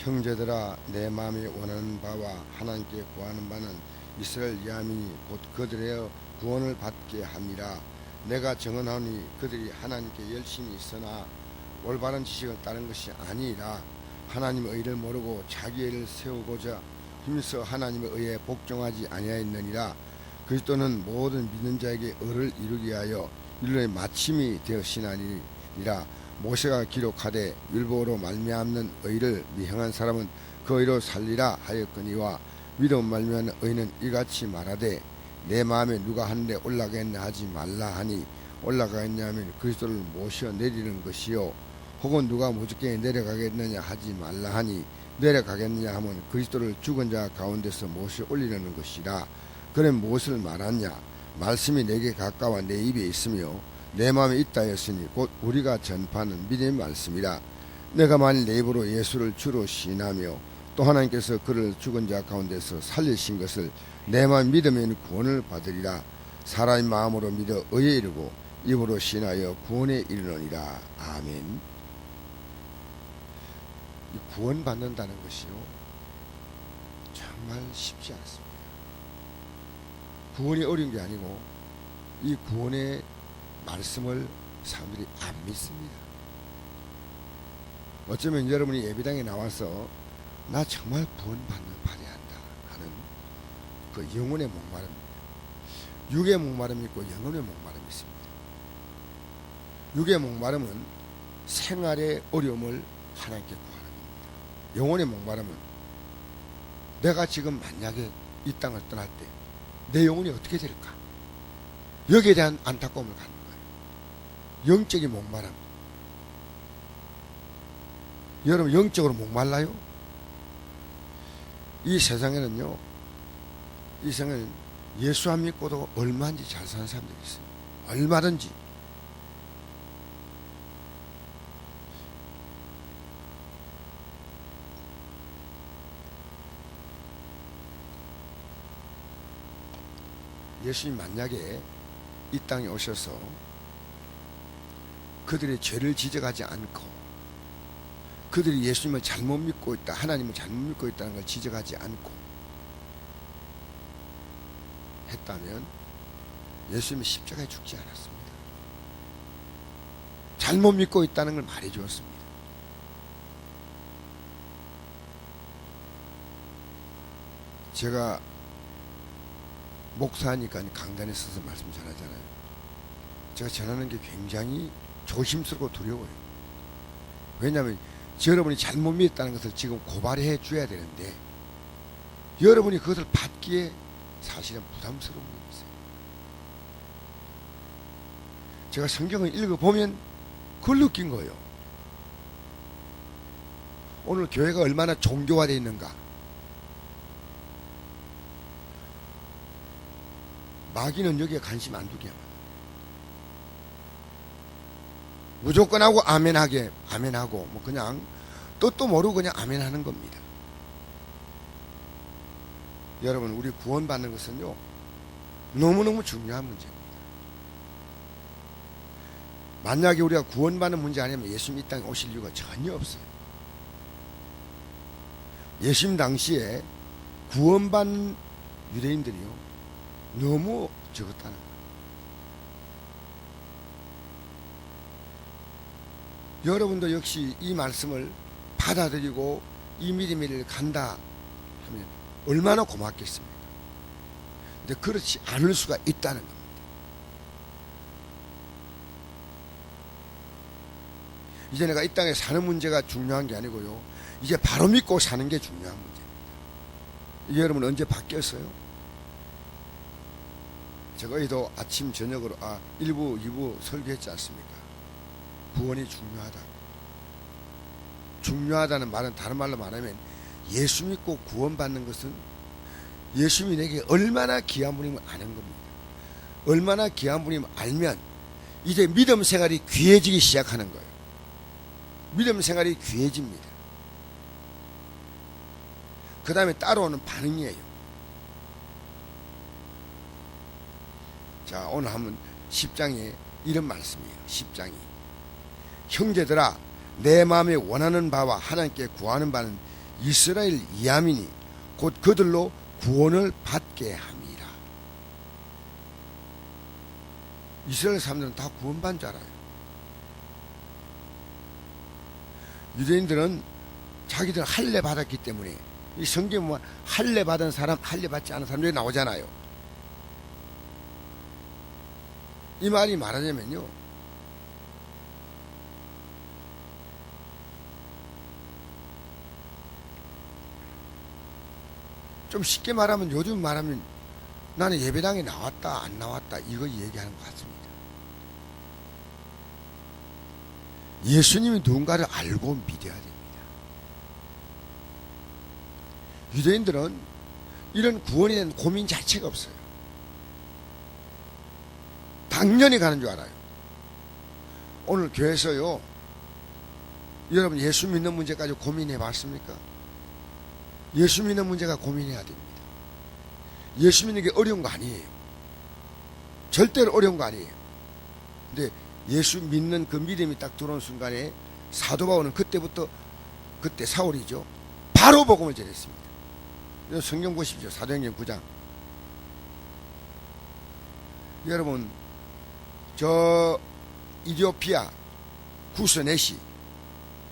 형제들아, 내 마음이 원하는 바와 하나님께 구하는 바는 이스라엘 야민이 곧 그들의 구원을 받게 함이라. 내가 정언하니 그들이 하나님께 열심히 있으나 올바른 지식을 따른 것이 아니라 하나님의 의를 모르고 자기 의를 세우고자 힘써 하나님의 의에 복종하지 아니하였느니라. 그리스도는 모든 믿는 자에게 의를 이루기 위하여 인류의 마침이 되었으나니라. 모세가 기록하되 율법으로 말미암는 의를 미행한 사람은 그 의로 살리라 하였거니와 믿음 말미암는 의는 이같이 말하되 내 마음에 누가 하늘에 올라가겠냐 하지 말라 하니 올라가겠냐 하면 그리스도를 모셔 내리는 것이요 혹은 누가 무겁게 내려가겠느냐 하지 말라 하니 내려가겠느냐 하면 그리스도를 죽은 자 가운데서 모셔 올리려는 것이라. 그는 무엇을 말하냐? 말씀이 내게 가까워 내 입에 있으며 내 마음에 있다 했으니 곧 우리가 전파하는 믿음의 말씀이라. 내가 만일 내 입으로 예수를 주로 시인하며 또 하나님께서 그를 죽은 자 가운데서 살리신 것을 내 마음 믿으면 구원을 받으리라. 사람의 마음으로 믿어 의에 이르고 입으로 시인하여 구원에 이르느니라. 아멘. 이 구원받는다는 것이요 정말 쉽지 않습니다. 구원이 어려운 게 아니고 이 구원의 말씀을 사람들이 안 믿습니다. 어쩌면 여러분이 예배당에 나와서 나 정말 받아야 한다 하는 그 영혼의 목마름입니다. 육의 목마름이 있고 영혼의 목마름이 있습니다. 육의 목마름은 생활의 어려움을 하나님께 구하는 겁니다. 영혼의 목마름은 내가 지금 만약에 이 땅을 떠날 때 내 영혼이 어떻게 될까? 여기에 대한 안타까움을 갖는 거예요. 영적인 목마름. 여러분 영적으로 목말라요? 이 세상에는요, 이 세상에는 예수 안 믿고도 얼마든지 잘 사는 사람들이 있어요. 얼마든지. 예수님 만약에 이 땅에 오셔서 그들의 죄를 지적하지 않고 그들이 예수님을 잘못 믿고 있다, 하나님을 잘못 믿고 있다는 걸 지적하지 않고 했다면 예수님이 십자가에 죽지 않았습니다. 잘못 믿고 있다는 걸 말해 주었습니다. 제가 목사니까 강단에 서서 말씀 전하잖아요. 제가 전하는 게 굉장히 조심스럽고 두려워요. 왜냐하면 여러분이 잘못 믿었다는 것을 지금 고발해 줘야 되는데 여러분이 그것을 받기에 사실은 부담스러운 게 있어요. 제가 성경을 읽어보면 그걸 느낀 거예요. 오늘 교회가 얼마나 종교화되어 있는가. 마귀는 여기에 관심 안 두게 합니다. 무조건 하고 아멘하게 아멘하고 뭐 그냥 뜻도 모르고 그냥 아멘하는 겁니다. 여러분 우리 구원받는 것은요 너무너무 중요한 문제입니다. 만약에 우리가 구원받는 문제 아니면 예수님 이 땅에 오실 이유가 전혀 없어요. 예수님 당시에 구원받는 유대인들이요 너무 적었다는 거예요. 여러분도 역시 이 말씀을 받아들이고 이 믿음의 길을 간다 하면 얼마나 고맙겠습니까? 근데 그렇지 않을 수가 있다는 겁니다. 이제 내가 이 땅에 사는 문제가 중요한 게 아니고요 이제 바로 믿고 사는 게 중요한 문제입니다. 여러분 언제 바뀌었어요? 제가 어제도 아침 저녁으로 1부 2부 설교했지 않습니까? 구원이 중요하다는 말은 다른 말로 말하면 예수 믿고 구원받는 것은 예수님이 내게 얼마나 귀한 분임을 아는 겁니다. 얼마나 귀한 분임을 알면 이제 믿음 생활이 귀해지기 시작하는 거예요. 믿음 생활이 귀해집니다. 그 다음에 따라오는 반응이에요. 자, 오늘 한번 10장에 이런 말씀이에요. 10장이 형제들아 내 마음에 원하는 바와 하나님께 구하는 바는 이스라엘 이하민이 곧 그들로 구원을 받게 함이라. 이스라엘 사람들은 다 구원받은 줄 알아요. 유대인들은 자기들 할례 받았기 때문에, 이 성경에 보면 할례 받은 사람, 할례 받지 않은 사람들이 나오잖아요. 이 말이 말하자면요, 좀 쉽게 말하면, 요즘 말하면 나는 예배당에 나왔다 안 나왔다 이거 얘기하는 것 같습니다. 예수님이 누군가를 알고 믿어야 됩니다. 유대인들은 이런 구원에 대한 고민 자체가 없어요. 당연히 가는 줄 알아요. 오늘 교회에서요, 여러분 예수 믿는 문제 가지고 고민해 봤습니까? 예수 믿는 문제가 고민해야 됩니다. 예수 믿는 게 어려운 거 아니에요. 절대로 어려운 거 아니에요. 근데 예수 믿는 그 믿음이 딱 들어온 순간에 사도 바울은 그때부터, 그때 사울이죠, 바로 복음을 전했습니다. 성경 보십시오. 사도행전 9장. 여러분, 저 이디오피아 구스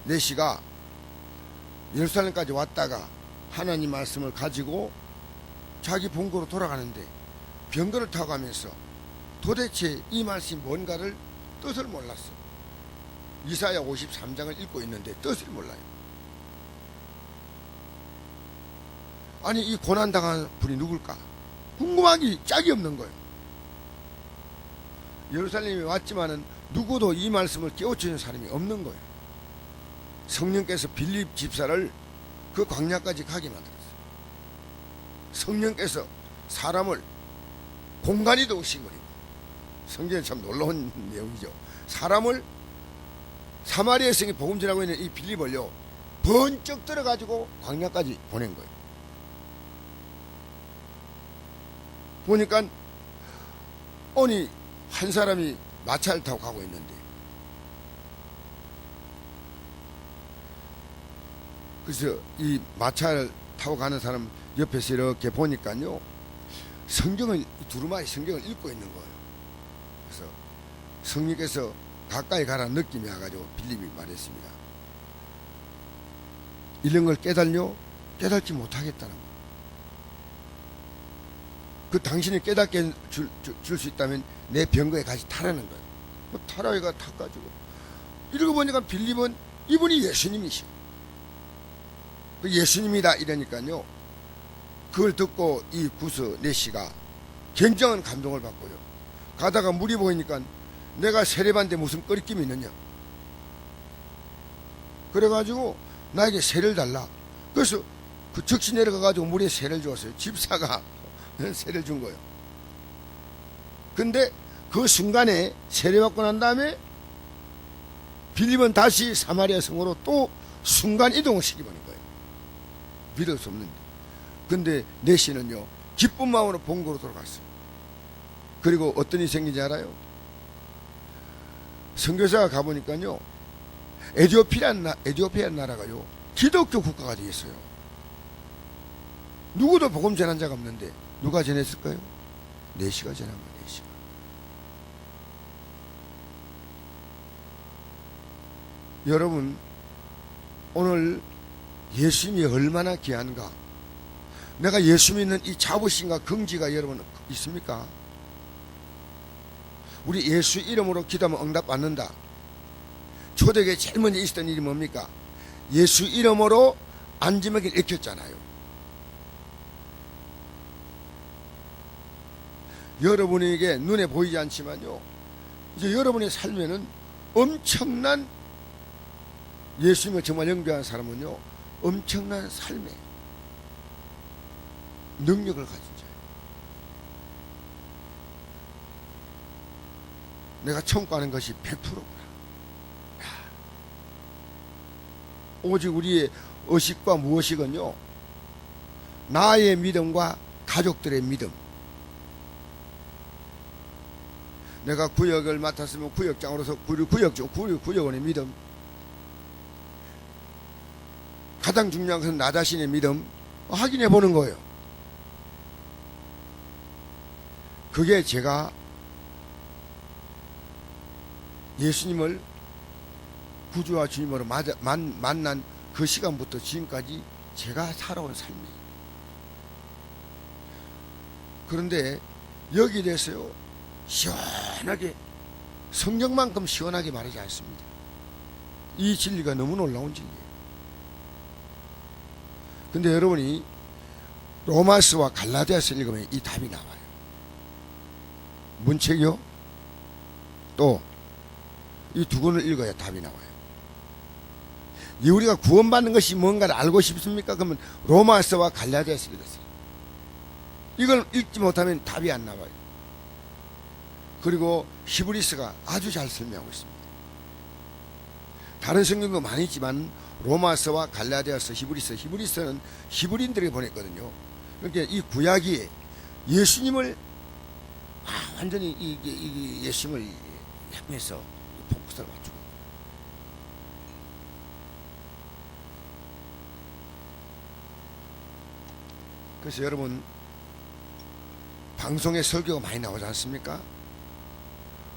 네시가 예루살렘까지 왔다가 하나님 말씀을 가지고 자기 본고로 돌아가는데 병거를 타고 가면서 도대체 이 말씀이 뭔가를 뜻을 몰랐어. 이사야 53장을 읽고 있는데 뜻을 몰라요. 아니, 이 고난당한 분이 누굴까? 궁금하기 짝이 없는 거예요. 예루살렘에 왔지만은 누구도 이 말씀을 깨우치는 사람이 없는 거예요. 성령께서 빌립 집사를 그 광야까지 가게 만들었어요. 성령께서 사람을 공간이도 오시거리고, 성경에 참 놀라운 내용이죠. 사람을 사마리아 성에 복음 전하고 있는 이 빌립을요, 번쩍 들어가지고 광야까지 보낸 거예요. 보니까 아니, 한 사람이 마차를 타고 가고 있는데, 그래서 이 마차를 타고 가는 사람 옆에서 이렇게 보니까요, 성경을, 두루마리 성경을 읽고 있는 거예요. 그래서 성령께서 가까이 가라는 느낌이 와가지고 빌립이 말했습니다. 이런 걸 깨달지 못하겠다는 거예요. 그 당신이 깨닫게 줄 수 있다면 내 병거에 같이 타라는 거예요. 뭐 타라이가 타가지고 이러고 보니까 빌립은 이분이 예수님이시오. 그 예수님이다 이러니까요, 그걸 듣고 이 구스 네시가 굉장한 감동을 받고요, 가다가 물이 보이니까 내가 세례받는데 무슨 꺼리낌이 있느냐, 그래가지고 나에게 세를 달라. 그래서 그 즉시 내려가가지고 물에 세를 주었어요. 집사가 세를 준 거예요. 근데 그 순간에 세례받고 난 다음에 빌립은 다시 사마리아 성으로 또 순간 이동을 시켜버린 거예요. 믿을 수 없는데. 근데 네시는요, 기쁜 마음으로 본고로 돌아갔어요. 그리고 어떤 일이 생긴지 알아요? 선교사가 가보니까요, 에티오피아 나라가요, 기독교 국가가 되겠어요. 누구도 복음 전한 자가 없는데 누가 전했을까요? 네시가 전한 거예요. 네시가. 여러분, 오늘 예수님이 얼마나 귀한가. 내가 예수 믿는 이 자부심과 긍지가 여러분 있습니까? 우리 예수 이름으로 기도하면 응답 받는다. 초대교회 제일 먼저 있었던 일이 뭡니까? 예수 이름으로 안지먹이를 일으켰잖아요. 여러분에게 눈에 보이지 않지만요, 이제 여러분의 삶에는 엄청난, 예수님을 정말 영접한 사람은요, 엄청난 삶의 능력을 가진 자예요. 내가 천국 가는 것이 100%구나. 오직 우리의 의식과 무의식은요, 나의 믿음과 가족들의 믿음. 내가 구역을 맡았으면 구역장으로서 구역원의 믿음. 가장 중요한 것은 나 자신의 믿음 확인해 보는 거예요. 그게 제가 예수님을 구주와 주님으로 만난 그 시간부터 지금까지 제가 살아온 삶이에요. 그런데 여기에 대해서요, 시원하게, 성경만큼 시원하게 말하지 않습니다. 이 진리가 너무 놀라운 진리예요. 근데 여러분이 로마서와 갈라디아서 읽으면 이 답이 나와요. 문책이요? 또 이 두 권을 읽어야 답이 나와요. 우리가 구원받는 것이 뭔가를 알고 싶습니까? 그러면 로마서와 갈라디아서 읽으세요. 이걸 읽지 못하면 답이 안 나와요. 그리고 히브리서가 아주 잘 설명하고 있습니다. 다른 성경도 많이 있지만 로마서와 갈라디아서, 히브리서는 히브리인들이 보냈거든요. 그러니까 이 구약이 예수님을 완전히 이 예수님을 향해서 포커스를 맞추고, 그래서 여러분 방송에 설교가 많이 나오지 않습니까?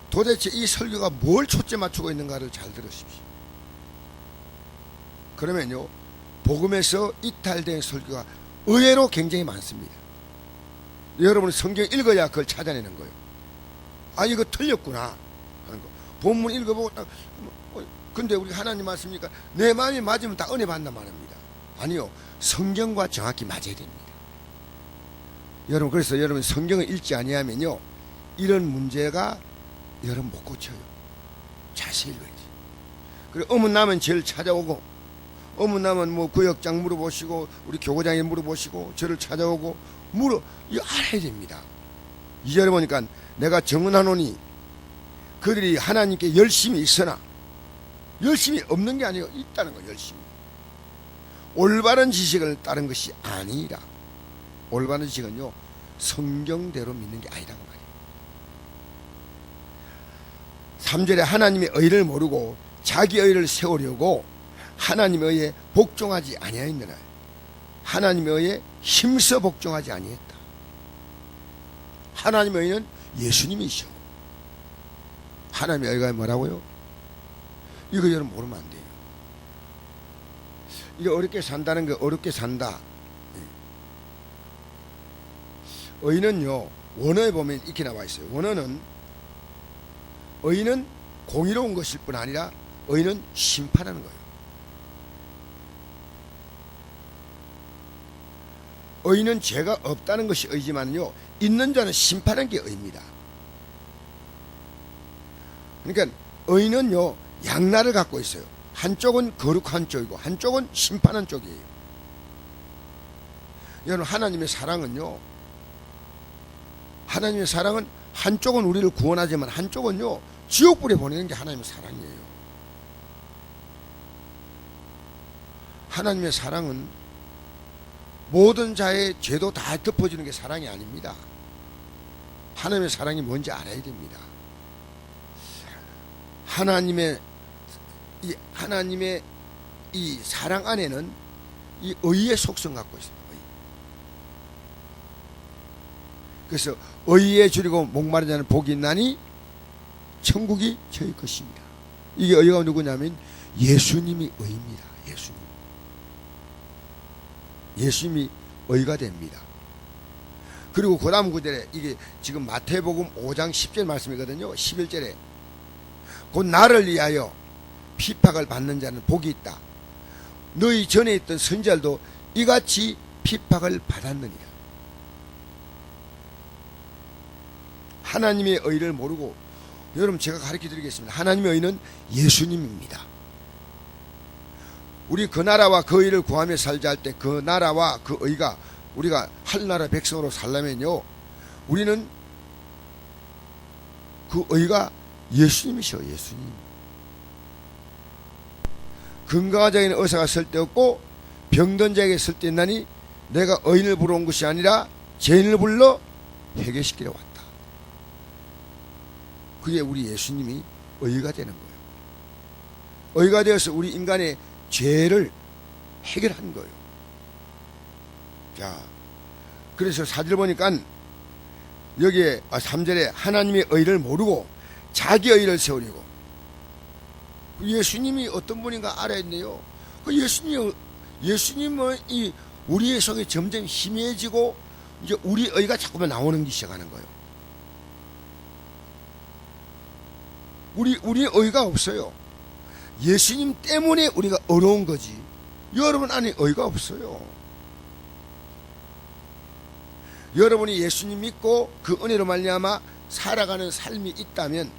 도대체 이 설교가 뭘 초점 맞추고 있는가를 잘 들으십시오. 그러면요, 복음에서 이탈된 설교가 의외로 굉장히 많습니다. 여러분은 성경 읽어야 그걸 찾아내는 거예요. 아, 이거 틀렸구나 하는 거. 본문 읽어보고 딱, 근데 우리 하나님 말씀이니까 내 마음이 맞으면 다 은혜 받는단 말입니다. 아니요, 성경과 정확히 맞아야 됩니다. 여러분, 그래서 여러분 성경을 읽지 아니하면요, 이런 문제가 여러분 못 고쳐요. 자세히 읽어야지. 그리고 어문나면 제일 찾아오고, 어문나면 뭐 구역장 물어보시고, 우리 교구장에 물어보시고, 저를 찾아오고 이거 알아야 됩니다. 2절에 보니까 내가 정언하노니 그들이 하나님께 열심히 있으나, 열심히 없는 게 아니고 있다는 거예요. 열심히 올바른 지식을 따른 것이 아니라, 올바른 지식은요, 성경대로 믿는 게 아니라고 말이에요. 3절에 하나님의 의를 모르고 자기 의를 세우려고 하나님의 의에 복종하지 아니하였느냐. 하나님의 의에 힘써 복종하지 아니했다. 하나님의 의는 예수님이시오. 하나님의 의가 뭐라고요? 이거 여러분 모르면 안 돼요. 이게 어렵게 산다는 거, 어렵게 산다. 의는요, 원어에 보면 이렇게 나와 있어요. 원어는 의는 공의로운 것일 뿐 아니라 의는 심판하는 거예요. 의는 죄가 없다는 것이 의지만요, 있는 자는 심판하는 게 의입니다. 그러니까 의는요, 양날을 갖고 있어요. 한쪽은 거룩한 쪽이고 한쪽은 심판한 쪽이에요. 여러분, 하나님의 사랑은 한쪽은 우리를 구원하지만 한쪽은요, 지옥불에 보내는 게 하나님의 사랑이에요. 하나님의 사랑은 모든 자의 죄도 다 덮어주는 게 사랑이 아닙니다. 하나님의 사랑이 뭔지 알아야 됩니다. 하나님의 이 사랑 안에는 이 의의 속성 갖고 있습니다. 그래서 의에 줄이고 목마른 자는 복이 있나니 천국이 저희 것입니다. 이게 의가 누구냐면 예수님이 의입니다. 예수님이 의가 됩니다. 그리고 그 다음 구절에, 이게 지금 마태복음 5장 10절 말씀이거든요. 11절에 곧 나를 위하여 핍박을 받는 자는 복이 있다. 너희 전에 있던 선지자들도 이같이 핍박을 받았느니라. 하나님의 의를 모르고, 여러분 제가 가르쳐 드리겠습니다. 하나님의 의는 예수님입니다. 우리 그 나라와 그 의를 구하며 살자 할 때 그 나라와 그 의가 우리가 하늘나라 백성으로 살려면요, 우리는 그 의가 예수님이셔. 예수님. 건강한 자에게는 의사가 쓸데없고 병든 자에게 쓸데있나니 내가 의인을 부러 온 것이 아니라 죄인을 불러 해결시키러 왔다. 그게 우리 예수님이 의가 되는 거예요. 의가 되어서 우리 인간의 죄를 해결한 거예요. 자, 그래서 사절 보니까 여기에 3절에 하나님의 의를 모르고 자기 의를 세우려고. 예수님이 어떤 분인가 알아야했네요. 그 예수님은 이 우리의 속에 점점 희미해지고 이제 우리 의가 자꾸만 나오는 기 시작하는 거예요. 우리 의가 없어요. 예수님 때문에 우리가 어려운 거지. 여러분 안에 의가 없어요. 여러분이 예수님 믿고 그 은혜로 말미암아 살아가는 삶이 있다면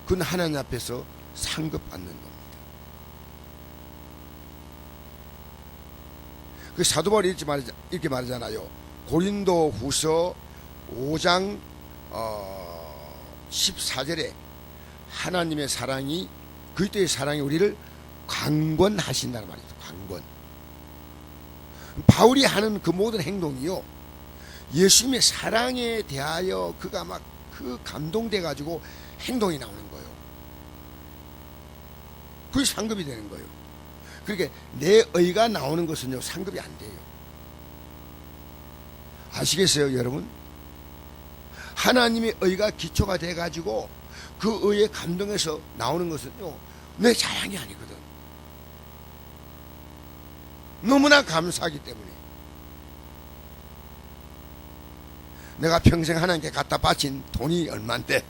그건 하나님 앞에서 상급받는 겁니다. 그 사도 바울이 이렇게 말하잖아요. 고린도 후서 5장 14절에 하나님의 사랑이, 그리스도의 사랑이 우리를 강권하신다는 말이죠. 강권. 바울이 하는 그 모든 행동이요, 예수님의 사랑에 대하여 그가 막 그 감동돼 가지고 행동이 나오는 거예요. 그게 상급이 되는 거예요. 그러니까 내 의가 나오는 것은요, 상급이 안 돼요. 아시겠어요, 여러분? 하나님의 의가 기초가 돼 가지고 그 의에 감동해서 나오는 것은요, 내 자랑이 아니거든. 너무나 감사하기 때문에. 내가 평생 하나님께 갖다 바친 돈이 얼만데,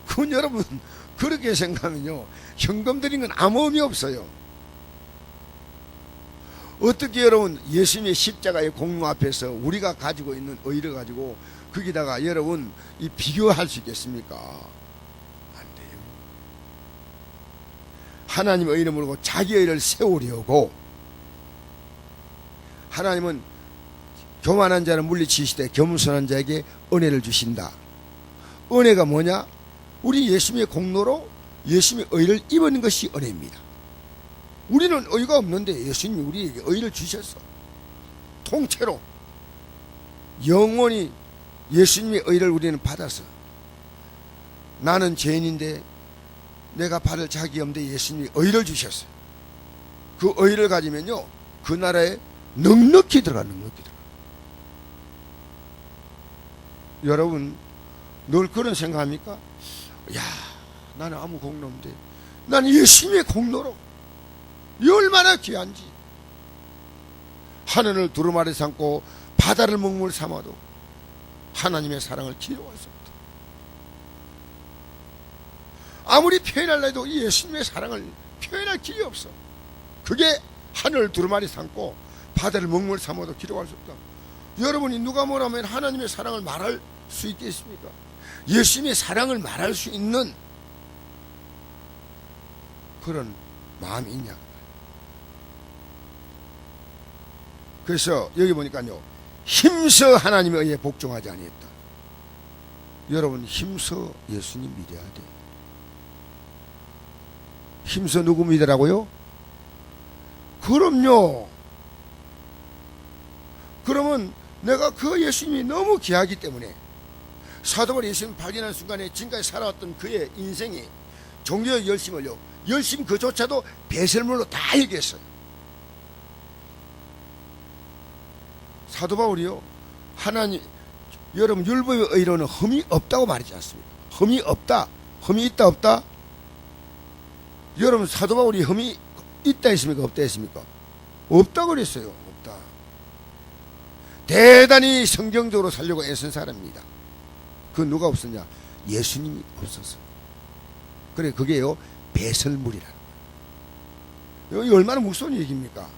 그건 여러분 그렇게 생각하면요, 현금 드린 건 아무 의미 없어요. 어떻게 여러분 예수님의 십자가의 공로 앞에서 우리가 가지고 있는 의를 가지고 거기다가 여러분 이 비교할 수 있겠습니까? 안 돼요. 하나님의 의를 모르고 자기 의를 세우려고, 하나님은 교만한 자는 물리치시되 겸손한 자에게 은혜를 주신다. 은혜가 뭐냐? 우리 예수님의 공로로 예수님의 의를 입은 것이 은혜입니다. 우리는 의가 없는데 예수님이 우리에게 의를 주셨어. 통째로 영원히 예수님의 의를 우리는 받아서, 나는 죄인인데 내가 받을 자격이 없는데 예수님이 의를 주셨어요. 그 의를 가지면요, 그 나라에 넉넉히 들어가. 여러분 늘 그런 생각합니까? 야, 나는 아무 공로 없는데 나는 예수님의 공로로, 이 얼마나 귀한지. 하늘을 두루마리 삼고 바다를 먹물 삼아도 하나님의 사랑을 기록할 수 없다. 아무리 표현하려 해도 이 예수님의 사랑을 표현할 길이 없어. 그게 하늘을 두루마리 삼고 바다를 먹물 삼아도 기록할 수 없다. 여러분이 누가 뭐라면 하나님의 사랑을 말할 수 있겠습니까? 예수님의 사랑을 말할 수 있는 그런 마음이 있냐. 그래서 여기 보니까요, 힘써 하나님의 의에 복종하지 아니했다. 여러분 힘써 예수님 믿어야 돼. 힘써 누구 믿으라고요? 그럼요. 그러면 내가 그 예수님이 너무 귀하기 때문에, 사도바울 예수님 발견한 순간에 지금까지 살아왔던 그의 인생이 종교의 열심을요, 열심 그조차도 배설물로 다 얘기했어요. 사도바울이요, 하나님, 여러분 율법의 의로는 흠이 없다고 말하지 않습니까? 흠이 없다. 흠이 있다 없다? 여러분 사도바울이 흠이 있다 했습니까? 없다 했습니까? 없다고 그랬어요. 없다. 대단히 성경적으로 살려고 애쓴 사람입니다. 그 누가 없었냐? 예수님이 없었어. 그래, 그게요 배설물이라는 거예요. 이거 얼마나 무서운 얘기입니까?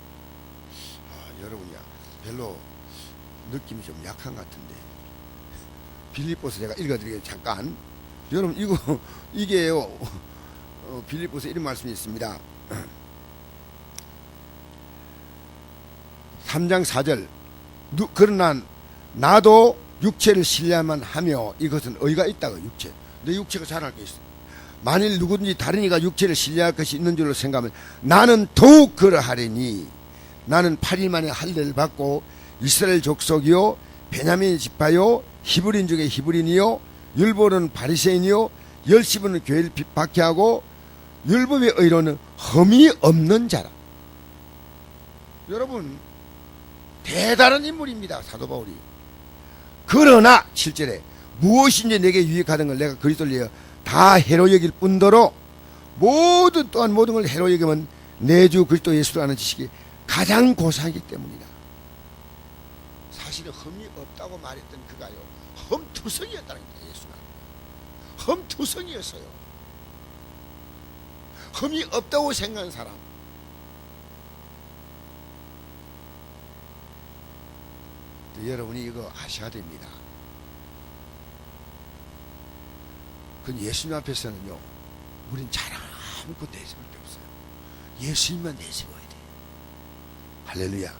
여러분이야 별로 느낌이 좀 약한 것 같은데, 빌립보서 제가 읽어드리겠습니다. 잠깐. 여러분 이게요, 빌립보서 이런 말씀이 있습니다. 3장 4절. 그러나 나도 육체를 신뢰만 하며, 이것은 의가 있다고. 육체, 내 육체가 잘할 게 있어. 만일 누구든지 다른 이가 육체를 신뢰할 것이 있는 줄로 생각하면 나는 더욱 그러하리니, 나는 8일 만에 할례를 받고 이스라엘 족속이요 베냐민 지파요 히브리인 중에 히브리인이요 율법은 바리새인이요 10시분은 교회를 박해하고 율법의 의로는 흠이 없는 자라. 여러분, 대단한 인물입니다, 사도 바울이. 그러나 7절에 무엇인지 내게 유익하던 걸 내가 그리스도를 위하여 다 해로 여길 뿐더러 모든 걸 해로 여기면 내 주 그리스도 예수를 아는 지식이 가장 고상하기 때문이다. 사실은 흠이 없다고 말했던 그가요, 흠투성이었다는 거예요. 예수는 흠투성이었어요. 흠이 없다고 생각한 사람, 여러분이 이거 아셔야 됩니다. 그건 예수님 앞에서는요, 우린 자랑 아무것도 내세울 게 없어요. 예수님만 내세워야 돼요. 할렐루야.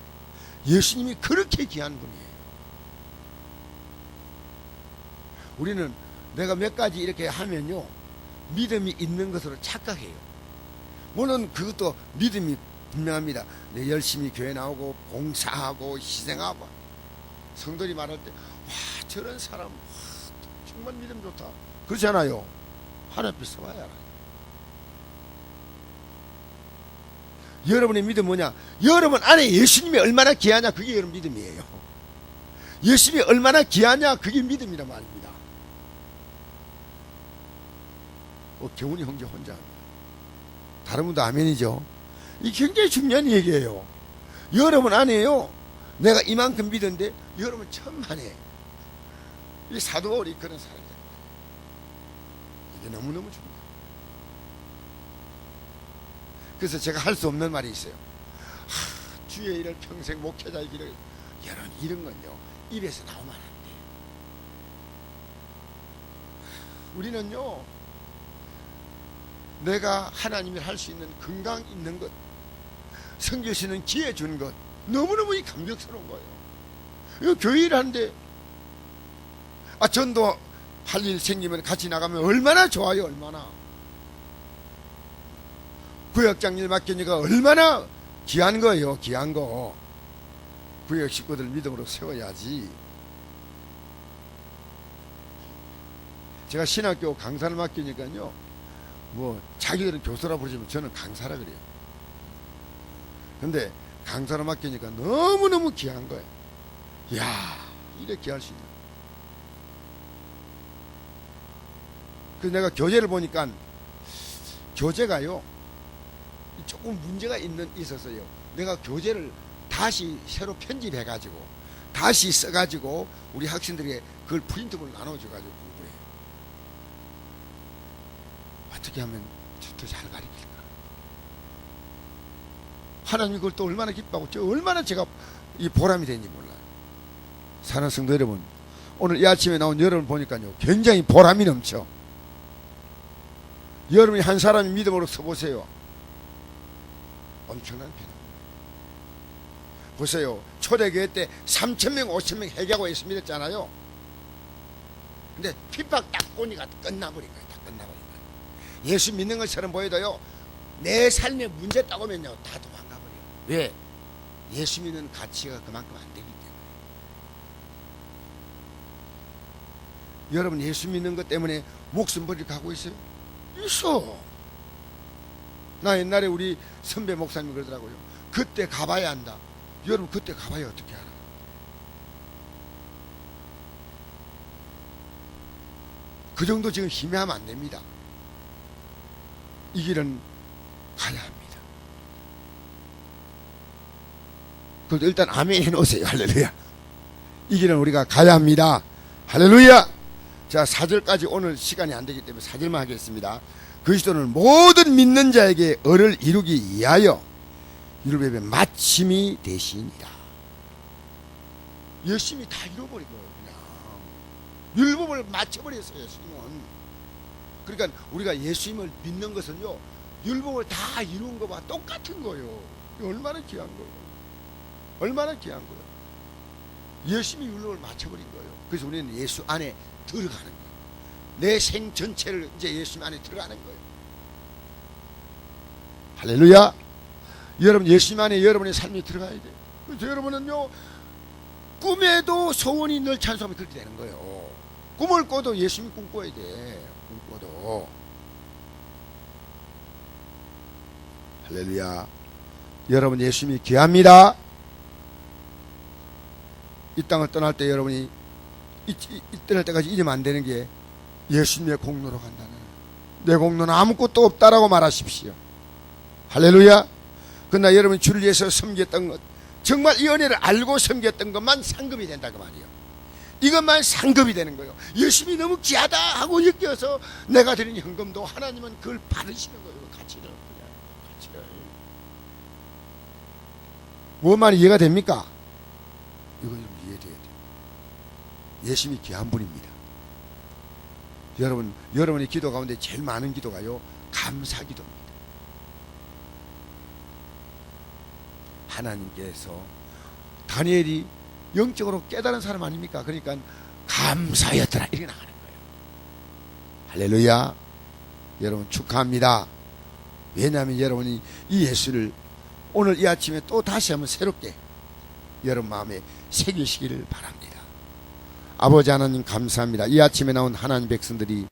예수님이 그렇게 귀한 분이에요. 우리는 내가 몇 가지 이렇게 하면요, 믿음이 있는 것으로 착각해요. 물론 그것도 믿음이 분명합니다. 내 열심히 교회 나오고 봉사하고 희생하고, 성도들이 말할 때, 와, 저런 사람, 와, 정말 믿음 좋다, 그렇잖아요. 하나님 앞에 서봐야 알아요. 여러분의 믿음 뭐냐? 여러분 안에 예수님이 얼마나 귀하냐, 그게 여러분 믿음이에요. 예수님이 얼마나 귀하냐, 그게 믿음이란 말입니다. 경훈이 형제 혼자 합니다. 다른 분도 아멘이죠. 이 굉장히 중요한 얘기예요. 여러분 안에요, 내가 이만큼 믿었는데 여러분 천만에 이 사도 바울이 그런 사람이다. 이게 너무너무 중요해요. 그래서 제가 할 수 없는 말이 있어요. 주의 일을 평생 목회자의 길을, 여러분 이런 건요, 입에서 나오면 안 돼요. 우리는요, 내가 하나님이 할 수 있는 건강 있는 것, 섬길 수 있는 기회 준 것, 너무너무 감격스러운 거예요. 이거 교회 일하는데, 전도 할 일 생기면 같이 나가면 얼마나 좋아요. 얼마나 구역장 일 맡기니까 얼마나 귀한 거예요. 귀한 거. 구역 식구들 믿음으로 세워야지. 제가 신학교 강사를 맡기니까요, 뭐 자기들은 교수라 부르지만 저는 강사라 그래요. 근데 강사로 맡기니까 너무너무 귀한 거예요. 이야, 이래 귀할 수 있나. 그래서 내가 교재를 보니까, 교재가요 조금 문제가 있어서요, 내가 교재를 다시 새로 편집해 가지고 다시 써 가지고 우리 학생들에게 그걸 프린트를 나눠줘 가지고 공부해요. 어떻게 하면 더 잘 가르칠까? 하나님 그걸 또 얼마나 기뻐하고, 얼마나 제가 이 보람이 되는지 몰라요. 사랑하는 성도 여러분, 오늘 이 아침에 나온 여러분 보니까요, 굉장히 보람이 넘쳐. 여러분이 한 사람이 믿음으로 서보세요. 엄청난 변화. 보세요. 초대교회 때 3,000명, 5,000명 회개하고 예수 믿었잖아요. 근데 핍박 딱 오니까 끝나버린 거예요. 다 끝나버린 거예요. 예수 믿는 것처럼 보여도요, 내 삶에 문제 딱 오면요, 다 도망가버려요. 왜? 예수 믿는 가치가 그만큼 안 되기 때문에. 여러분 예수 믿는 것 때문에 목숨 버리고 가고 있어요? 있어. 나 옛날에 우리 선배 목사님이 그러더라고요. 그때 가봐야 한다. 여러분 그때 가봐야 어떻게 알아? 그 정도 지금 희미하면 안 됩니다. 이 길은 가야 합니다. 그래도 일단 아멘 해놓으세요. 할렐루야. 이 길은 우리가 가야 합니다. 할렐루야. 자, 4절까지 오늘 시간이 안 되기 때문에 4절만 하겠습니다. 그리스도는 모든 믿는 자에게 의를 이루기 위하여 율법의 마침이 되시니라. 열심히 다 이루어버린 거예요. 그냥 율법을 맞춰버렸어요. 예수님은. 그러니까 우리가 예수님을 믿는 것은요, 율법을 다 이룬 것과 똑같은 거예요. 얼마나 귀한 거예요. 얼마나 귀한 거예요. 예수님이 율법을 맞춰버린 거예요. 그래서 우리는 예수 안에 들어가는 거예요. 내 생 전체를 이제 예수님 안에 들어가는 거예요. 할렐루야. 여러분 예수님 안에 여러분의 삶이 들어가야 돼요. 그래서 여러분은요, 꿈에도 소원이 늘 찬송하면 그렇게 되는 거예요. 꿈을 꿔도 예수님이 꿈꿔야 돼. 꿈꿔도. 할렐루야. 여러분, 예수님이 귀합니다. 이 땅을 떠날 때 여러분이 떠날 때까지 잊으면 안 되는 게 예수님의 공로로 간다는, 내 공로는 아무것도 없다라고 말하십시오. 할렐루야. 그러나 여러분이 주를 위해서 섬겼던 것, 정말 이 은혜를 알고 섬겼던 것만 상급이 된다 그 말이에요. 이것만 상급이 되는 거예요. 예수님이 너무 귀하다 하고 느껴서 내가 드린 현금도 하나님은 그걸 받으시는 거예요. 가치를. 무엇만 이해가 됩니까? 이거 좀 이해돼야 돼요. 예수님이 귀한 분입니다. 여러분의 기도 가운데 제일 많은 기도가요, 감사 기도입니다. 하나님께서, 다니엘이 영적으로 깨달은 사람 아닙니까? 그러니까 감사였더라 이렇게 나가는 거예요. 할렐루야. 여러분 축하합니다. 왜냐하면 여러분이 이 예수를 오늘 이 아침에 또 다시 한번 새롭게 여러분 마음에 새기시기를 바랍니다. 아버지 하나님 감사합니다. 이 아침에 나온 하나님 백성들이